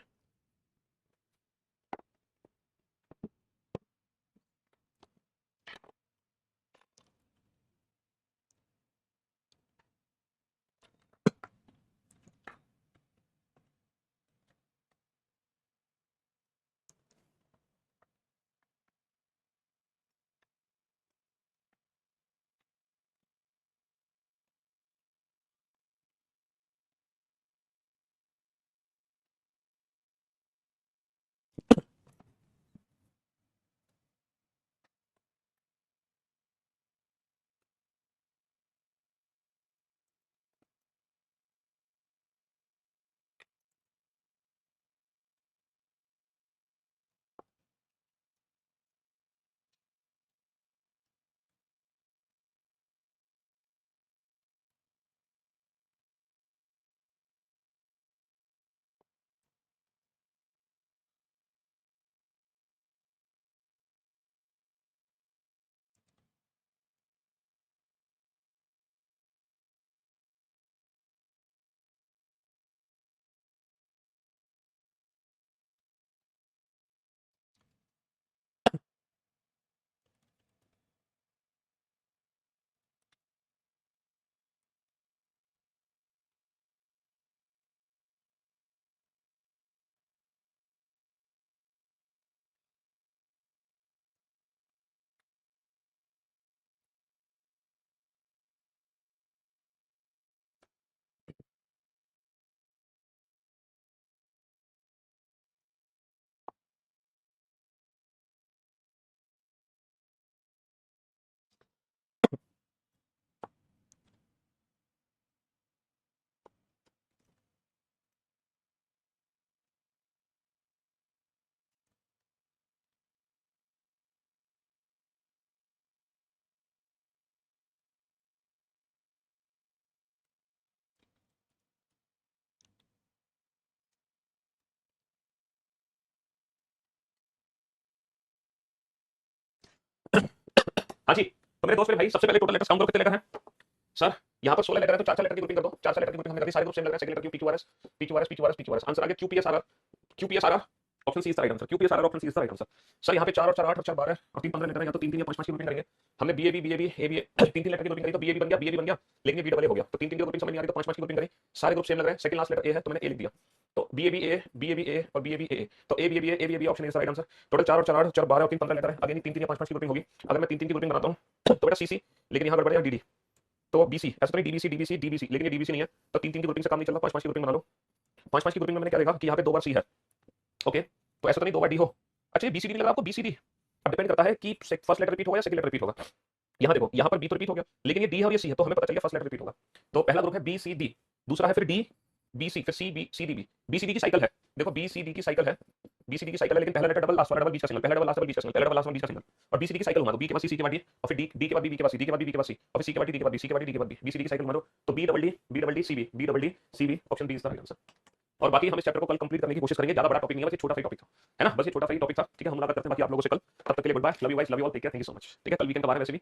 हाँ जी, तो मेरे दोस्त मेरे भाई सबसे पहले टोटल लेटर्स काउंट करो कितने लेटर हैं सर। यहाँ पर 16 लेटर है, तो 4-4 लेटर की ग्रुपिंग कर दो, 4-4 लेटर की ग्रुपिंग हमने कर दी, सारे ग्रुप सेम लग रहा है। Second letter Q, PQRS, PQRS, PQRS, PQRS. Answer आ गया QPSRR, QPSRR, option C is the right answer, QPSRR, option C is the right answer. Sir यहाँ पे 4 और 4 8 और 4 12 और 3 15 लेटर है, या तो 3-3 या 5-5 की ग्रुपिंग करेंगे। हमने बीएबी, बीएबी, एबीए 3-3 लेटर की ग्रुपिंग करी, तो बीएबी बन गया, बीएबी बन गया, लेकिन ये बी डबल ए हो गया, तो 3-3 की ग्रुपिंग समझ नहीं आ रही, तो 5-5 की ग्रुपिंग करी। सारे ग्रुप सेम लग रहे हैं, सेकंड लास्ट लेटर ए है, तो मैंने ए लिख दिया, तो बीएबी ए, बीएबी ए और बीएबी ए, तो A BAB A, BAB option is the right answer. Total 4 और 4 8 4 12 और 3 15 लेटर है। अगेन 3-3 या 5-5 की ग्रुपिंग होगी। अगर मैं 3-3 की ग्रुपिंग बनाता हूँ तो बेटा सीसी, लेकिन यहाँ गड़बड़ है डीडी, तो बीसी ऐसा तो नहीं, डीबीसी, डीबीसी, डीबीसी, लेकिन ये डीबीसी नहीं है, तो 3-3 की ग्रुपिंग से काम नहीं चल रहा, 5-5 की ग्रुपिंग बना लो। 5-5 की ग्रुपिंग में मैंने क्या देखा कि यहाँ पे 2 बार सी है, ओके, तो ऐसा तो नहीं 2 बार डी हो। अच्छा ये बीसीडी लग रहा है आपको, बीसीडी अब डिपेंड करता है कि फर्स्ट लेटर रिपीट होगा या सेकंड लेटर रिपीट होगा। यहाँ देखो, यहाँ पर बी तो रिपीट हो गया, लेकिन ये डी है और ये सी है, तो हमें पता चल गया फर्स्ट लेटर रिपीट होगा। तो पहला ग्रुप है बी सी डी, दूसरा है फिर डी बी सी, फिर C B, C D B. B C D की साइकिल है, देखो बी सी डी की साइकिल है, बी सी डी की साइकिल है, लेकिन पहला लेटर डबल लास्ट वाला डबल बीच का सिंगल, पहला डबल लास्ट डबल बीच का सिंगल, पहला डबल लास्ट बीच का सिंगल, और बी सी डी की साइकिल घुमा दो, बी के बाद सी, सी के बाद डी, और फिर डी, डी के बाद बी, बी के बाद सी, डी के बाद बी के बाद सी, और फिर सी के बाद डी, डी के बाद बी, सी के बाद डी, डी के बाद बी, बी सी डी की साइकिल घुमा दो, तो B double D, B double D C B, B double D C B, option B is the right answer. और बाकी हम इस चैप्टर को कल कंप्लीट करने की कोशिश करेंगे, ज्यादा बड़ा टॉपिक नहीं है, बस ये छोटा सा टॉपिक था, है ना, बस ये छोटा सा टॉपिक था, ठीक है। हम मुलाकात करते हैं बाकी आप लोगों से कल, तब तक के लिए good bye, love you guys, love you all, take care, thank you so much, ठीक है। कल वीकेंड का बार है वैसे भी।